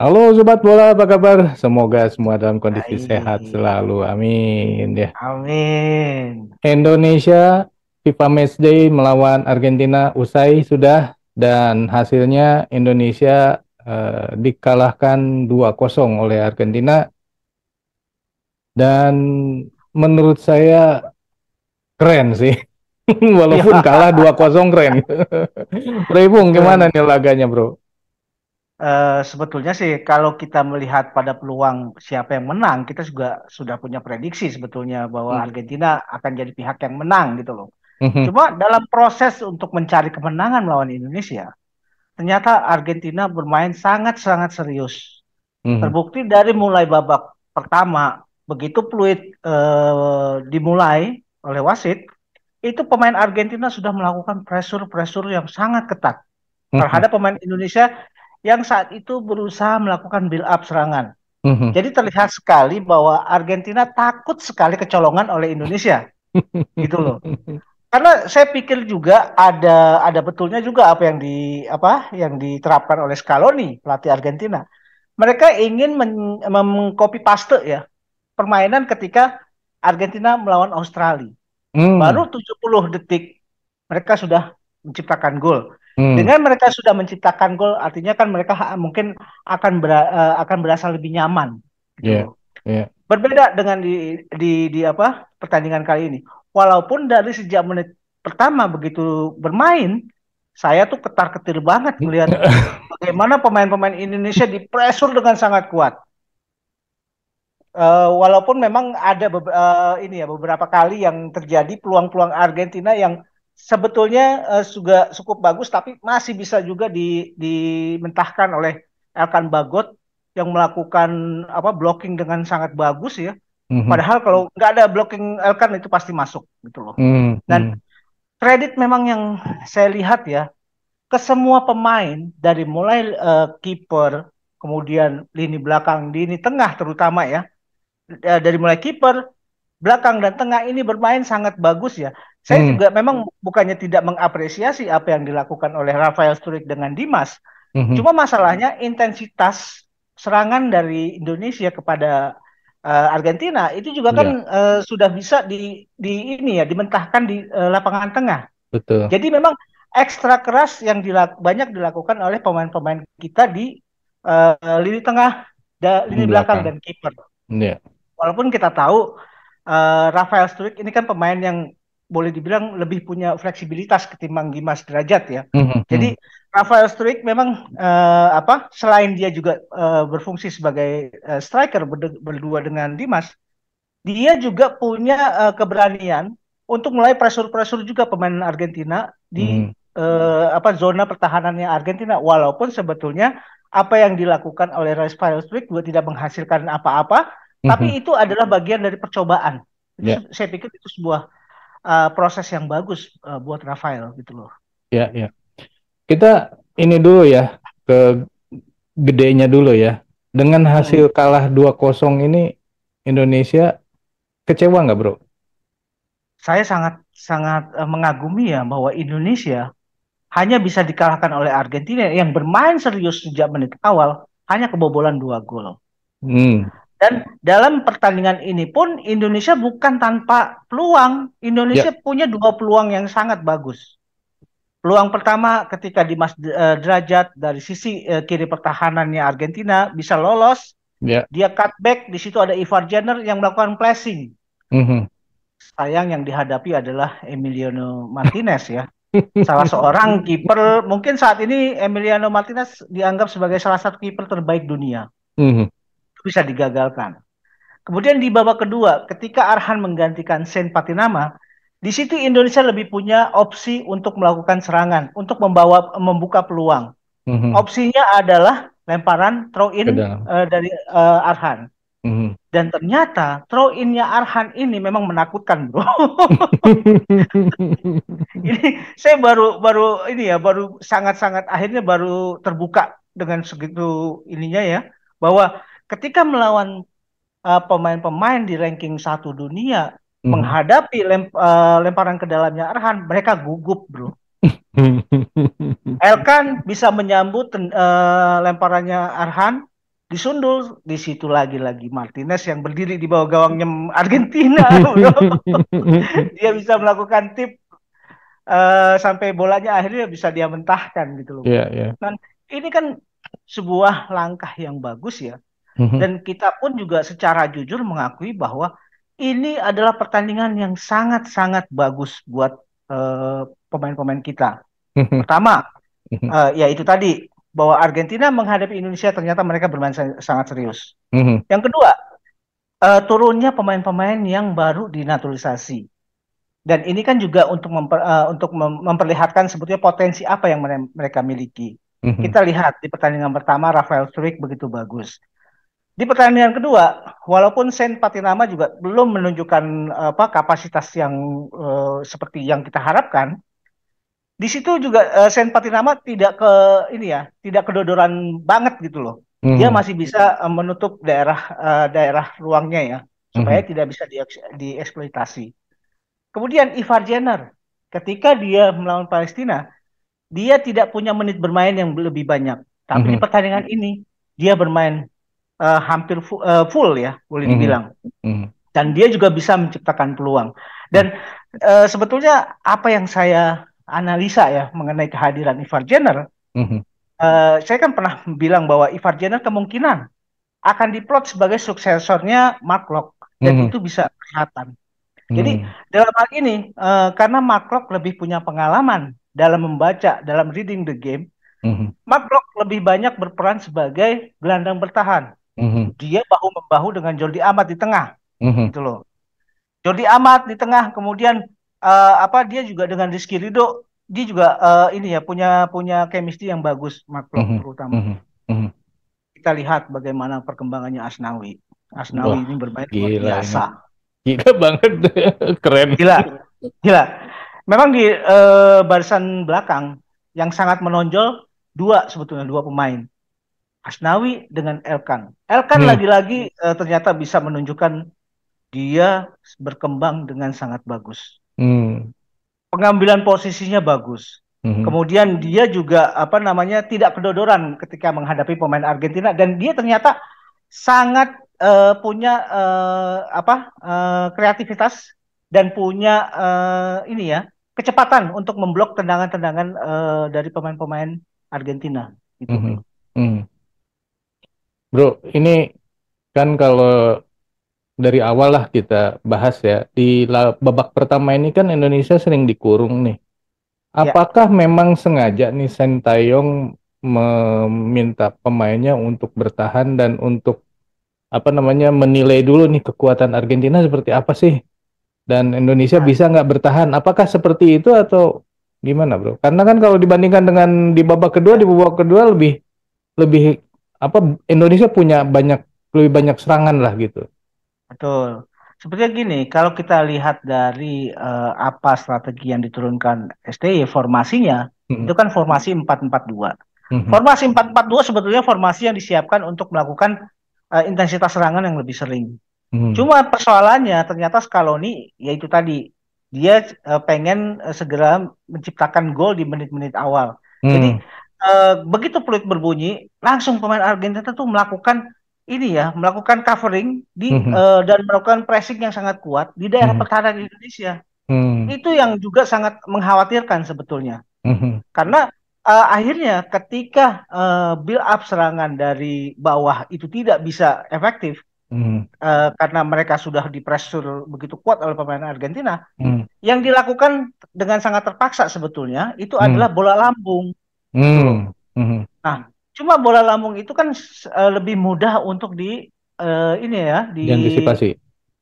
Halo Sobat Bola, apa kabar? Semoga semua dalam kondisi sehat Baik, selalu. Amin ya. amin. Indonesia FIFA Matchday melawan Argentina usai sudah dan hasilnya Indonesia dikalahkan 2-0 oleh Argentina dan menurut saya keren sih. Ya, Walaupun kalah 2-0 keren. Bro Ipung, gimana betul. nih laganya, Bro? Sebetulnya sih kalau kita melihat pada peluang siapa yang menang, kita juga sudah punya prediksi sebetulnya bahwa Mhm. Argentina akan jadi pihak yang menang gitu loh. Mhm. Cuma dalam proses untuk mencari kemenangan melawan Indonesia, ternyata Argentina bermain sangat-sangat serius. Mhm. Terbukti dari mulai babak pertama, begitu peluit dimulai oleh wasit, itu pemain Argentina sudah melakukan pressure-pressure yang sangat ketat Mhm. terhadap pemain Indonesia yang saat itu berusaha melakukan build up serangan. Mhm. Jadi terlihat sekali bahwa Argentina takut sekali kecolongan oleh Indonesia, gitu loh. Karena saya pikir juga ada betulnya juga apa yang diterapkan oleh Scaloni, pelatih Argentina. Mereka ingin mengcopy paste ya permainan ketika Argentina melawan Australia. Hmm. Baru 70 detik mereka sudah menciptakan gol. Hmm. Dengan mereka sudah menciptakan gol, artinya kan mereka mungkin akan berasa lebih nyaman gitu Ya, loh. ya. Berbeda dengan di apa pertandingan kali ini. Walaupun dari sejak menit pertama begitu bermain, saya tuh ketar-ketir banget melihat bagaimana pemain-pemain Indonesia dipressure dengan sangat kuat. Walaupun memang ada ini ya beberapa kali yang terjadi peluang-peluang Argentina yang sebetulnya juga cukup bagus tapi masih bisa juga dimentahkan oleh Elkan Bagot yang melakukan apa blocking dengan sangat bagus ya. Mhm. Padahal kalau nggak ada blocking Elkan itu pasti masuk gitu loh. Hmm. Dan Hmm. kredit memang yang saya lihat ya ke semua pemain dari mulai kiper, kemudian lini belakang, lini tengah terutama ya dari mulai kiper, belakang dan tengah ini bermain sangat bagus ya. Saya Hmm. juga memang bukannya tidak mengapresiasi apa yang dilakukan oleh Rafael Struijk dengan Dimas. Mhm. Cuma masalahnya intensitas serangan dari Indonesia kepada Argentina itu juga kan Ya, sudah bisa di ini ya dimentahkan di lapangan tengah. betul. Jadi memang ekstra keras yang banyak dilakukan oleh pemain-pemain kita di lini tengah, lini belakang Belakang. dan kiper. Ya. Walaupun kita tahu Rafael Struijk ini kan pemain yang boleh dibilang lebih punya fleksibilitas ketimbang Dimas Derajat ya. Mhm. Mhm. Jadi Rafael Struijk memang apa selain dia juga berfungsi sebagai striker berdua dengan Dimas, dia juga punya keberanian untuk mulai pressure-pressure juga pemain Argentina di Mhm. apa zona pertahanannya Argentina walaupun sebetulnya apa yang dilakukan oleh Rafael Struijk juga tidak menghasilkan apa-apa, Mhm. tapi itu adalah bagian dari percobaan. Itu Ya, saya pikir itu sebuah proses yang bagus buat Rafael gitu loh. ya, ya. Kita ini dulu ya, ke gedenya dulu ya. Dengan Mm-mm. hasil kalah 2-0 ini, Indonesia kecewa nggak, Bro? Saya sangat sangat mengagumi ya bahwa Indonesia hanya bisa dikalahkan oleh Argentina yang bermain serius sejak menit awal hanya kebobolan 2 gol. Hmm. Dan dalam pertandingan ini pun Indonesia bukan tanpa peluang. Ya. Indonesia punya dua peluang yang sangat bagus. Peluang pertama ketika Dimas Derajat dari sisi kiri pertahanannya Argentina bisa lolos, Ya. dia cutback, di situ ada Ivar Jenner yang melakukan pressing. Mhm. Sayang yang dihadapi adalah Emiliano Martinez ya. Salah seorang kiper, mungkin saat ini Emiliano Martinez dianggap sebagai salah satu kiper terbaik dunia. Mhm. Itu bisa digagalkan. Kemudian di babak kedua, ketika Arhan menggantikan Sen Patinama, di situ Indonesia lebih punya opsi untuk melakukan serangan, untuk membuka peluang. Mhm. Opsinya adalah lemparan throw Ke in dalam. dari Arhan. Mhm. Dan ternyata throw in-nya Arhan ini memang menakutkan, bro. Ini saya baru baru ini ya, baru sangat-sangat akhirnya baru terbuka dengan segitu ininya ya, bahwa ketika melawan pemain-pemain di ranking 1 dunia Mhm. menghadapi lemparan ke dalamnya Arhan, mereka gugup, bro. Elkan bisa menyambut lemparannya Arhan, disundul. Di situ lagi-lagi Martinez yang berdiri di bawah gawangnya Argentina, bro. Dia bisa melakukan tip sampai bolanya akhirnya bisa dia mentahkan gitu loh, bro. Iya, iya. Dan ini kan sebuah langkah yang bagus ya. Mhm, Dan kita pun juga secara jujur mengakui bahwa ini adalah pertandingan yang sangat-sangat bagus buat pemain-pemain kita. mhm, Pertama, mhm, ya itu tadi bahwa Argentina menghadapi Indonesia ternyata mereka bermain sangat serius. mhm, Yang kedua, turunnya pemain-pemain yang baru dinaturalisasi. Dan ini kan juga untuk memperlihatkan sebetulnya potensi apa yang mereka miliki. mhm, Kita lihat di pertandingan pertama Rafael Struijk begitu bagus. Di pertandingan kedua, walaupun Saint Patinama juga belum menunjukkan kapasitas yang seperti yang kita harapkan, di situ juga Saint Patinama tidak ke ini ya, tidak kedodoran banget gitu loh. Dia mhm, masih bisa menutup daerah ruangnya ya, supaya mhm, tidak bisa dieksploitasi. Kemudian Ivar Jenner, ketika dia melawan Palestina, dia tidak punya menit bermain yang lebih banyak. Tapi di mhm, pertandingan ini dia bermain hampir full ya, boleh mhm, dibilang. mhm, Dan dia juga bisa menciptakan peluang. Dan sebetulnya apa yang saya analisa ya mengenai kehadiran Ivar Jenner, mhm, saya kan pernah bilang bahwa Ivar Jenner kemungkinan akan diplot sebagai suksesornya Mark Locke. Dan mhm, itu bisa kelihatan. Jadi mhm, dalam hal ini, karena Mark Locke lebih punya pengalaman dalam membaca, dalam reading the game, mhm, Mark Locke lebih banyak berperan sebagai gelandang bertahan. mhm, Dia bahu-membahu dengan Jordi Amat di tengah, mhm, gitu loh. Jordi Amat di tengah, kemudian dia juga dengan Rizky Ridho, dia juga ini ya punya punya chemistry yang bagus, Mark Locke mhm, terutama. mhm, mhm. Kita lihat bagaimana perkembangannya Asnawi. Asnawi Wah, ini bermain luar gila ini. biasa. Gila banget. Keren. Gila, gila. Memang di barisan belakang yang sangat menonjol sebetulnya dua pemain, Asnawi dengan Elkan. Elkan Hmm, lagi-lagi ternyata bisa menunjukkan dia berkembang dengan sangat bagus. hmm, Pengambilan posisinya bagus. mhm, Kemudian dia juga tidak kedodoran ketika menghadapi pemain Argentina dan dia ternyata sangat punya kreativitas dan punya ini ya kecepatan untuk memblok tendangan-tendangan dari pemain-pemain Argentina itu, bro. mhm, mhm. Bro, ini kan kalau dari awal lah kita bahas ya, di babak pertama ini kan Indonesia sering dikurung nih. Ya, Apakah memang sengaja nih Sintayong meminta pemainnya untuk bertahan dan untuk apa namanya menilai dulu nih kekuatan Argentina seperti apa sih? Dan Indonesia nah, bisa nggak bertahan? Apakah seperti itu atau gimana, bro? Karena kan kalau dibandingkan dengan di ya, babak kedua lebih lebih apa Indonesia punya lebih banyak serangan lah gitu. betul. Sepertinya gini, kalau kita lihat dari apa strategi yang diturunkan STY, formasinya Mhm, itu kan formasi 4-4-2. mhm, Formasi 4-4-2 sebetulnya formasi yang disiapkan untuk melakukan intensitas serangan yang lebih sering. mhm, Cuma persoalannya ternyata Scaloni yaitu tadi dia pengen segera menciptakan gol di menit-menit awal. Jadi mhm, begitu peluit berbunyi, langsung pemain Argentina tuh melakukan covering mhm, dan melakukan pressing yang sangat kuat di daerah mhm, pertahanan Indonesia. mhm, Itu yang juga sangat mengkhawatirkan sebetulnya. mhm, Karena akhirnya ketika build up serangan dari bawah itu tidak bisa efektif, mhm, karena mereka sudah dipressure begitu kuat oleh pemain Argentina, mhm, yang dilakukan dengan sangat terpaksa sebetulnya itu adalah mhm, bola lambung gitu loh. mhm, mhm. Nah, cuma bola lambung itu kan lebih mudah untuk ini ya Diantisipasi.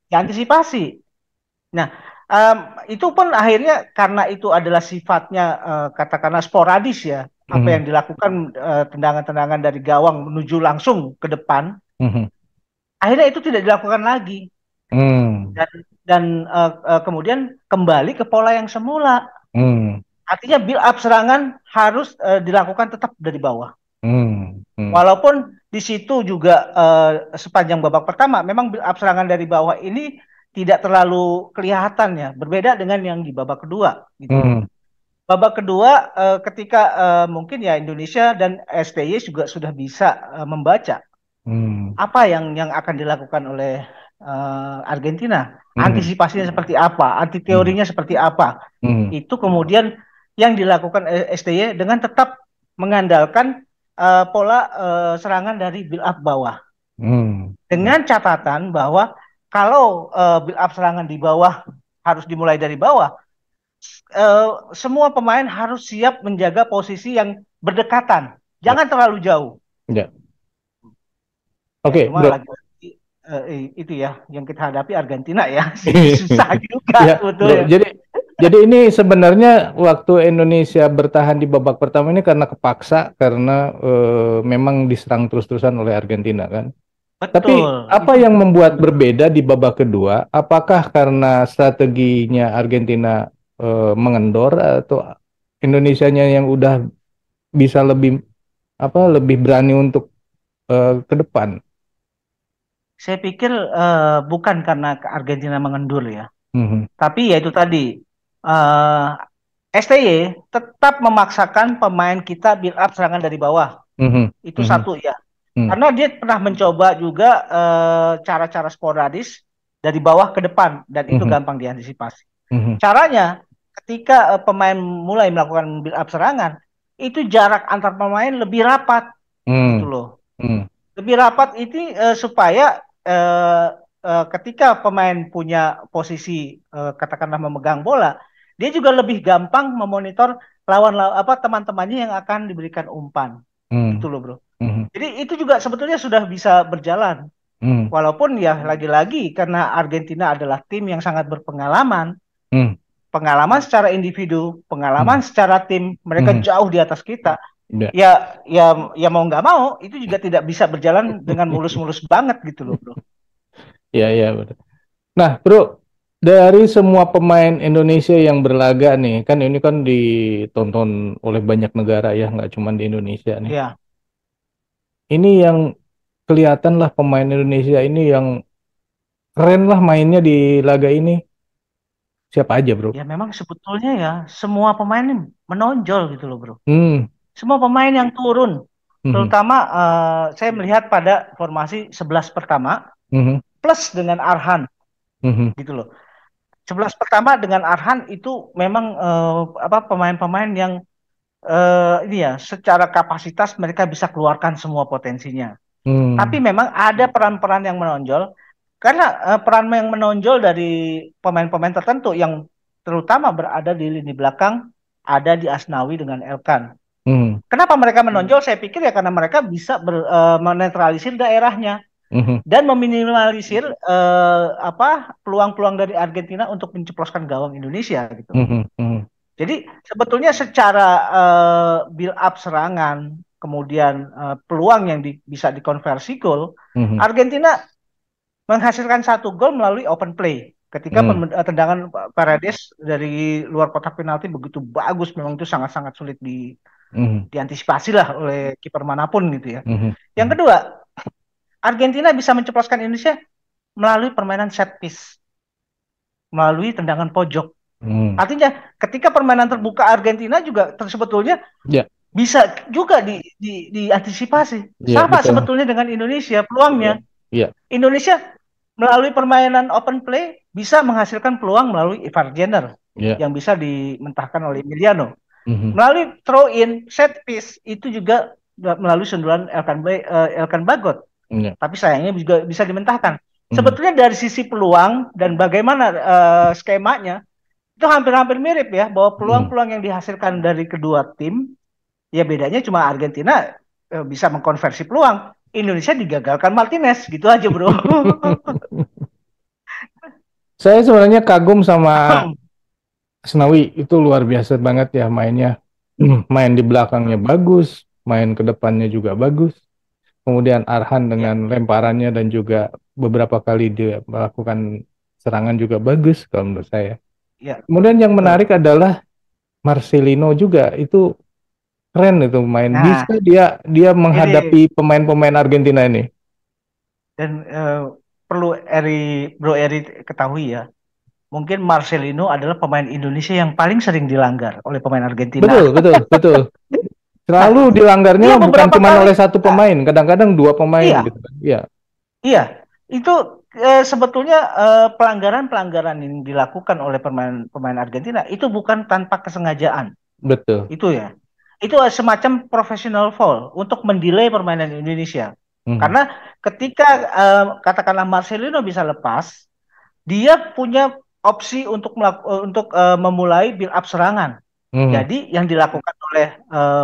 diantisipasi. Nah, em, itu pun akhirnya karena itu adalah sifatnya katakanlah sporadis ya, apa Mhm, yang dilakukan tendangan-tendangan dari gawang menuju langsung ke depan, mhm, akhirnya itu tidak dilakukan lagi mhm, dan kemudian kembali ke pola yang semula. mhm, Artinya build up serangan harus dilakukan tetap dari bawah. mhm, mhm, Walaupun di situ juga sepanjang babak pertama memang build up serangan dari bawah ini tidak terlalu kelihatan ya, berbeda dengan yang di babak kedua gitu loh. mhm, Babak kedua ketika mungkin ya Indonesia dan STY juga sudah bisa membaca Apa yang akan dilakukan oleh Argentina? Antisipasinya seperti apa? Anti teorinya seperti apa? Itu kemudian yang dilakukan STY dengan tetap mengandalkan pola serangan dari build up bawah. Dengan catatan bahwa kalau build up serangan di bawah harus dimulai dari bawah, semua pemain harus siap menjaga posisi yang berdekatan, Ya, jangan terlalu jauh. ya. Ya, Oke, cuma bro. lagi-lagi itu ya yang kita hadapi Argentina ya susah juga Ya, bro. sebetulnya. Jadi ini sebenarnya waktu Indonesia bertahan di babak pertama ini karena kepaksa, karena memang diserang terus-terusan oleh Argentina kan. Tapi Betul, apa itu yang membuat benar. berbeda di babak kedua? Apakah karena strateginya Argentina mengendor, atau Indonesianya yang udah bisa lebih berani untuk ke depan? Saya pikir bukan karena Argentina mengendur ya, Mhm, tapi ya itu tadi eh, STY tetap memaksakan pemain kita build up serangan dari bawah. mhm, Itu mhm, satu ya. mhm, Karena dia pernah mencoba juga cara-cara sporadis dari bawah ke depan dan itu mhm, gampang diantisipasi. mhm, Caranya ketika pemain mulai melakukan build up serangan, itu jarak antar pemain lebih rapat gitu mhm, loh. mhm, Lebih rapat itu supaya ketika pemain punya posisi katakanlah memegang bola, dia juga lebih gampang memonitor apa teman-temannya yang akan diberikan umpan. Gitu mhm, loh, Bro. mhm, Jadi itu juga sebetulnya sudah bisa berjalan. mhm, Walaupun ya lagi-lagi karena Argentina adalah tim yang sangat berpengalaman, mhm, pengalaman secara individu, pengalaman mhm, secara tim, mereka mhm. jauh di atas kita. Ya. Ya mau nggak mau itu juga tidak bisa berjalan dengan mulus-mulus banget gitu loh, Bro. Ya, ya, betul. Nah, bro, dari semua pemain Indonesia yang berlaga nih, kan ini kan ditonton oleh banyak negara ya, nggak cuma di Indonesia nih. Ya, Ini yang kelihatan lah pemain Indonesia ini yang keren lah mainnya di laga ini. Siapa aja, bro? ya memang sebetulnya ya semua pemain ini menonjol gitu loh, Bro. Hmm, Semua pemain yang turun, mhm, terutama saya melihat pada formasi 11 pertama mhm, plus dengan Arhan mhm, gitu loh. 11 pertama dengan Arhan itu memang apa pemain-pemain yang ini ya secara kapasitas mereka bisa keluarkan semua potensinya. Tapi hmm, memang ada peran-peran yang menonjol karena peran yang menonjol dari pemain-pemain tertentu yang terutama berada di lini belakang ada di Asnawi dengan Elkan. hmm, Kenapa mereka menonjol? Saya pikir ya karena mereka bisa menetralisir daerahnya mhm, dan meminimalisir apa peluang-peluang dari Argentina untuk menceploskan gawang Indonesia gitu. mhm, mhm, Jadi sebetulnya secara build up serangan, kemudian peluang yang bisa dikonversi gol, mhm, Argentina menghasilkan satu gol melalui open play. Ketika mhm, tendangan Paredes dari luar kotak penalti begitu bagus, memang itu sangat-sangat sulit mhm, diantisipasi lah oleh kiper manapun gitu ya. mhm, Yang mhm, kedua, Argentina bisa menceploskan Indonesia melalui permainan set piece, melalui tendangan pojok. mhm. Artinya ketika permainan terbuka Argentina juga sebetulnya Ya, bisa juga diantisipasi. ya, Sama betul. sebetulnya dengan Indonesia Ya, peluangnya. ya, Indonesia melalui permainan open play bisa menghasilkan peluang melalui Ivar Jenner ya, yang bisa dimentahkan oleh Emiliano. mhm, Melalui throw in, set piece itu juga melalui sundulan Elkan Bagot. ya, Tapi sayangnya juga bisa dimentahkan. mhm, Sebetulnya dari sisi peluang dan bagaimana skemanya itu hampir-hampir mirip ya bahwa mhm. peluang-peluang yang dihasilkan dari kedua tim ya bedanya cuma Argentina bisa mengkonversi peluang. Indonesia digagalkan Martinez gitu aja bro. Saya sebenarnya kagum sama Asnawi, itu luar biasa banget ya mainnya. Main di belakangnya bagus, main ke depannya juga bagus. Kemudian Arhan Ya, dengan lemparannya dan juga beberapa kali dia melakukan serangan juga bagus kalau menurut saya. ya, Kemudian yang menarik betul. adalah Marcelino juga, itu keren itu main. Nah, Bisa dia ini menghadapi pemain-pemain Argentina ini. dan perlu Bro Eri ketahui ya. Mungkin Marcelino adalah pemain Indonesia yang paling sering dilanggar oleh pemain Betul, Argentina. betul, betul. Selalu Nah, dilanggarnya dia bukan beberapa cuma kali, oleh satu ah, pemain, kadang-kadang dua pemain iya, gitu kan. Iya, iya, itu sebetulnya pelanggaran-pelanggaran yang dilakukan oleh pemain Argentina itu bukan tanpa kesengajaan, betul. itu ya. Itu semacam professional foul untuk mendelay permainan Indonesia. Mhm. Karena ketika katakanlah Marcelino bisa lepas, dia punya opsi untuk memulai build up serangan. Mhm. Jadi yang dilakukan oleh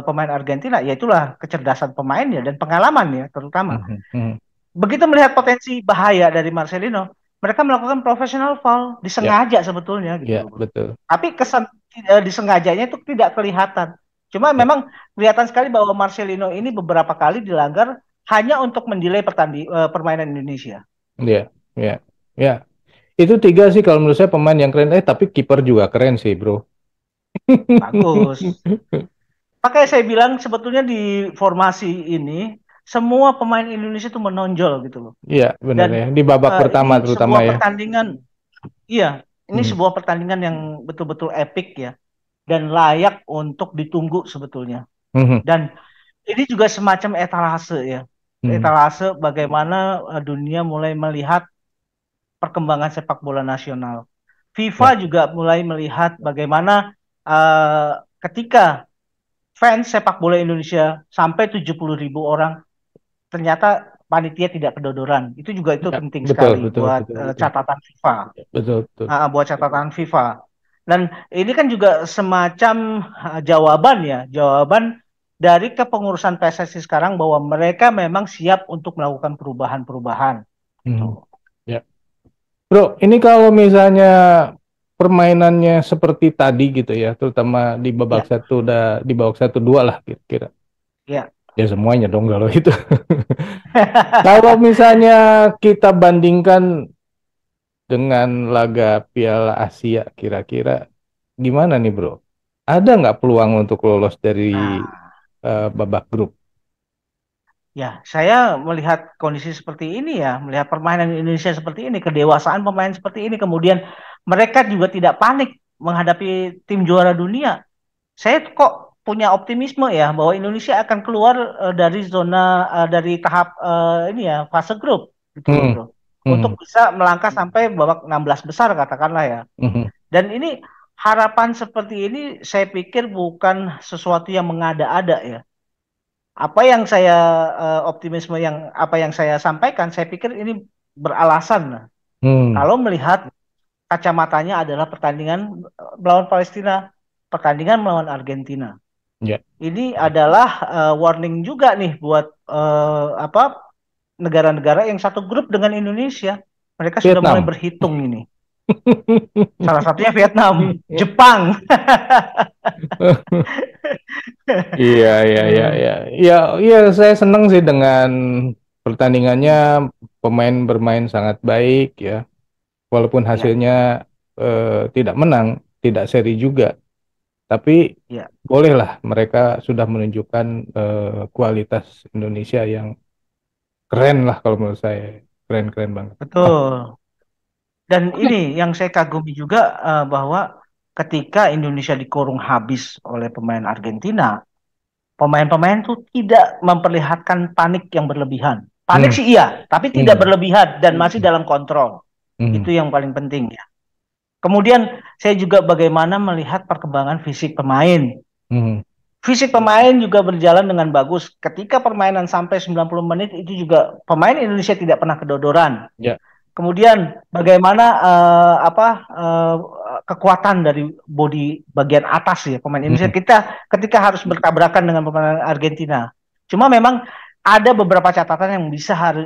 pemain Argentina yaitulah kecerdasan pemainnya dan pengalamannya terutama. Mhm. Mhm. Begitu melihat potensi bahaya dari Marcelino, mereka melakukan professional foul, Ya, disengaja sebetulnya gitu ya loh, bro. betul. Tapi kesan disengajanya itu tidak kelihatan. Cuma Ya, memang kelihatan sekali bahwa Marcelino ini beberapa kali dilanggar hanya untuk mendelay permainan Indonesia. ya, ya, ya. Itu tiga sih kalau menurut saya pemain yang keren. Tapi kiper juga keren sih, bro. Bagus. Makanya saya bilang sebetulnya di formasi ini semua pemain Indonesia itu menonjol gitu loh. Iya, benar Dan ya. Di babak pertama ini terutama sebuah ya. pertandingan, iya, ini Mhm. sebuah pertandingan yang betul-betul epic ya dan layak untuk ditunggu sebetulnya. Mhm. Dan ini juga semacam etalase ya. Mhm. Etalase bagaimana dunia mulai melihat perkembangan sepak bola nasional. FIFA Ya, juga mulai melihat bagaimana ketika fans sepak bola Indonesia sampai 70.000 orang, ternyata panitia tidak kedodoran. Itu ya, penting betul, sekali betul, buat betul, betul. catatan FIFA. Betul, betul. Buat catatan FIFA. Dan ini kan juga semacam jawaban ya, jawaban dari kepengurusan PSSI sekarang bahwa mereka memang siap untuk melakukan perubahan-perubahan. Mhm. Gitu. Ya. Bro, ini kalau misalnya permainannya seperti tadi gitu ya, terutama di babak Ya, satu udah di babak satu dua lah kira-kira. ya. Ya semuanya dong kalau itu. Kalau misalnya kita bandingkan dengan laga Piala Asia, kira-kira gimana nih bro? Ada nggak peluang untuk lolos dari Nah, babak grup? ya, saya melihat kondisi seperti ini ya, melihat permainan Indonesia seperti ini, kedewasaan pemain seperti ini, kemudian mereka juga tidak panik menghadapi tim juara dunia. Saya kok punya optimisme ya bahwa Indonesia akan keluar dari tahap ini ya fase grup gitu loh, Hmm. bro. Untuk Hmm. bisa melangkah sampai babak 16 besar katakanlah ya. Hmm. Dan ini harapan seperti ini saya pikir bukan sesuatu yang mengada-ada ya. Apa yang saya optimisme yang apa yang saya sampaikan, saya pikir ini beralasan. Hmm. Kalau melihat kacamatanya adalah pertandingan melawan Palestina, pertandingan melawan Argentina. Ya, Ini adalah warning juga nih buat apa negara-negara yang satu grup dengan Indonesia. Mereka sudah mulai Vietnam. berhitung ini. Salah satunya Vietnam, Jepang. Iya, iya, iya, Eh, iya. Ya, iya, saya senang sih dengan pertandingannya. Pemain bermain sangat baik ya. Walaupun ya, hasilnya tidak menang, tidak seri juga. Tapi ya, bolehlah mereka sudah menunjukkan kualitas Indonesia yang keren lah kalau menurut saya. Keren-keren banget. betul. Dan Oke. ini yang saya kagumi juga bahwa ketika Indonesia dikurung habis oleh pemain Argentina, pemain-pemain itu tidak memperlihatkan panik yang berlebihan. Panik Hmm. sih iya, tapi tidak Hmm. berlebihan dan masih dalam kontrol. Hmm. Itu yang paling penting ya. Kemudian saya juga bagaimana melihat perkembangan fisik pemain. Hmm. Fisik pemain juga berjalan dengan bagus. Ketika permainan sampai 90 menit itu juga pemain Indonesia tidak pernah kedodoran. Ya. Kemudian bagaimana kekuatan dari bodi bagian atas ya pemain Indonesia Hmm. kita ketika harus bertabrakan dengan pemain Argentina. Cuma memang ada beberapa catatan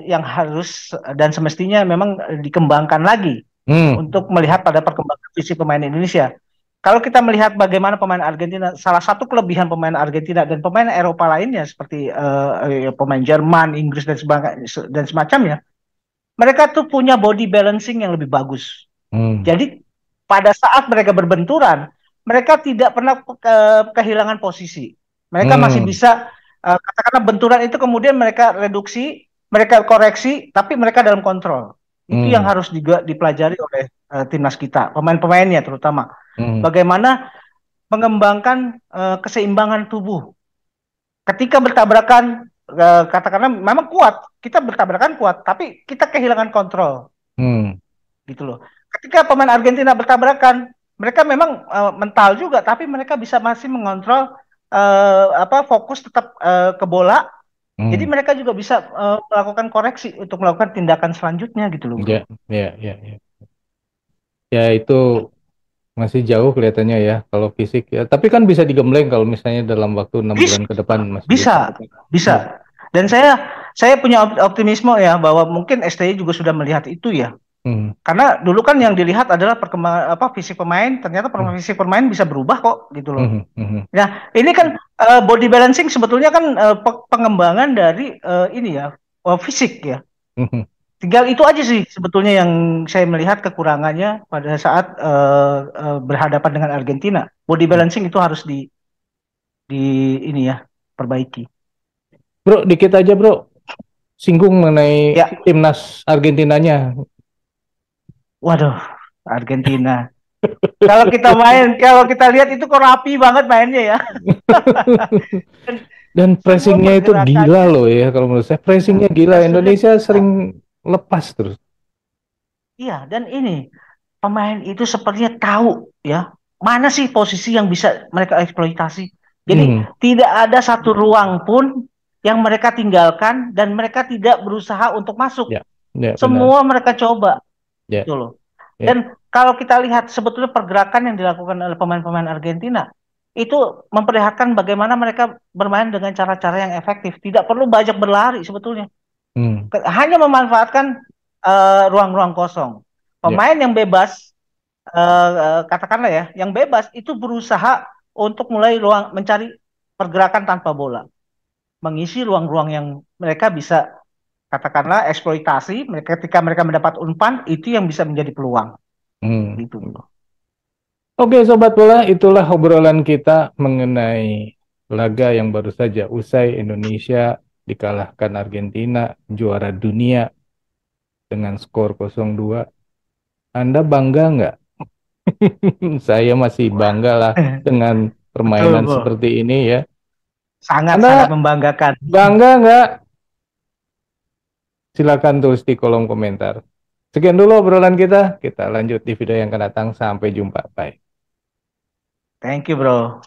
yang harus dan semestinya memang dikembangkan lagi Hmm. untuk melihat pada perkembangan fisik pemain Indonesia. Kalau kita melihat bagaimana pemain Argentina, salah satu kelebihan pemain Argentina dan pemain Eropa lainnya seperti pemain Jerman, Inggris dan semacamnya, mereka tuh punya body balancing yang lebih bagus. Hmm. Jadi pada saat mereka berbenturan, mereka tidak pernah kehilangan posisi. Mereka masih Hmm. bisa katakanlah benturan itu kemudian mereka reduksi, mereka koreksi, tapi mereka dalam kontrol. Itu yang Hmm. harus juga dipelajari oleh timnas kita, pemain-pemainnya terutama. Hmm. Bagaimana mengembangkan keseimbangan tubuh ketika bertabrakan, katakanlah memang kuat, kita bertabrakan kuat, tapi kita kehilangan kontrol, Hmm. gitu loh. Ketika pemain Argentina bertabrakan, mereka memang mental juga, tapi mereka bisa masih mengontrol fokus tetap ke bola. Jadi Hmm. mereka juga bisa melakukan koreksi untuk melakukan tindakan selanjutnya gitu loh, bro. Ya, ya, ya, ya. Ya itu masih jauh kelihatannya ya kalau fisik ya. Tapi kan bisa digembleng kalau misalnya dalam waktu 6 bulan Bisa, ke depan masih bisa. bisa, bisa. Hmm. Dan saya punya optimisme ya bahwa mungkin STY juga sudah melihat itu ya. Hmm. Karena dulu kan yang dilihat adalah perkembangan fisik pemain, ternyata Hmm. fisik pemain bisa berubah kok gitu loh. Hmm. Hmm. Nah, ini kan body balancing sebetulnya kan pengembangan dari ini ya, fisik ya. Hmm. Tinggal itu aja sih sebetulnya yang saya melihat kekurangannya pada saat berhadapan dengan Argentina. Body Hmm. balancing itu harus di ini ya, perbaiki. Bro, dikit aja bro, singgung mengenai Ya, timnas Argentinanya. waduh, Argentina. Kalau kita lihat itu kok rapi banget mainnya ya. Dan Dan semua pressingnya itu gila pergerakannya, loh ya kalau menurut saya. iya, Pressingnya gila. gesturnya Indonesia gila. sering lepas terus. Iya, dan ini pemain itu sepertinya tahu ya mana sih posisi yang bisa mereka eksploitasi. Jadi Hmm. tidak ada satu ruang pun yang mereka tinggalkan dan mereka tidak berusaha untuk masuk. Ya, ya benar. Semua mereka coba Ya, gitu loh. Dan ya. kalau kita lihat sebetulnya pergerakan yang dilakukan oleh pemain-pemain Argentina itu memperlihatkan bagaimana mereka bermain dengan cara-cara yang efektif. Tidak perlu banyak berlari sebetulnya. Hmm. Hanya memanfaatkan ruang-ruang kosong. Ya. Pemain yang bebas, katakanlah ya, yang bebas itu berusaha untuk mulai mencari pergerakan tanpa bola, mengisi ruang-ruang yang mereka bisa katakanlah eksploitasi. Mereka ketika mereka mendapat umpan itu yang bisa menjadi peluang, Hmm. gitu. Oke, Sobat Bola, itulah obrolan kita mengenai laga yang baru saja usai Indonesia dikalahkan Argentina, juara dunia dengan skor 0-2. Anda bangga nggak? Saya masih bangga lah dengan Betul, permainan bro. seperti ini ya. Sangat-sangat Anda membanggakan. bangga nggak? Silakan tulis di kolom komentar. Sekian dulu obrolan kita. Kita lanjut di video yang akan datang. Sampai jumpa. Bye. Thank you, bro.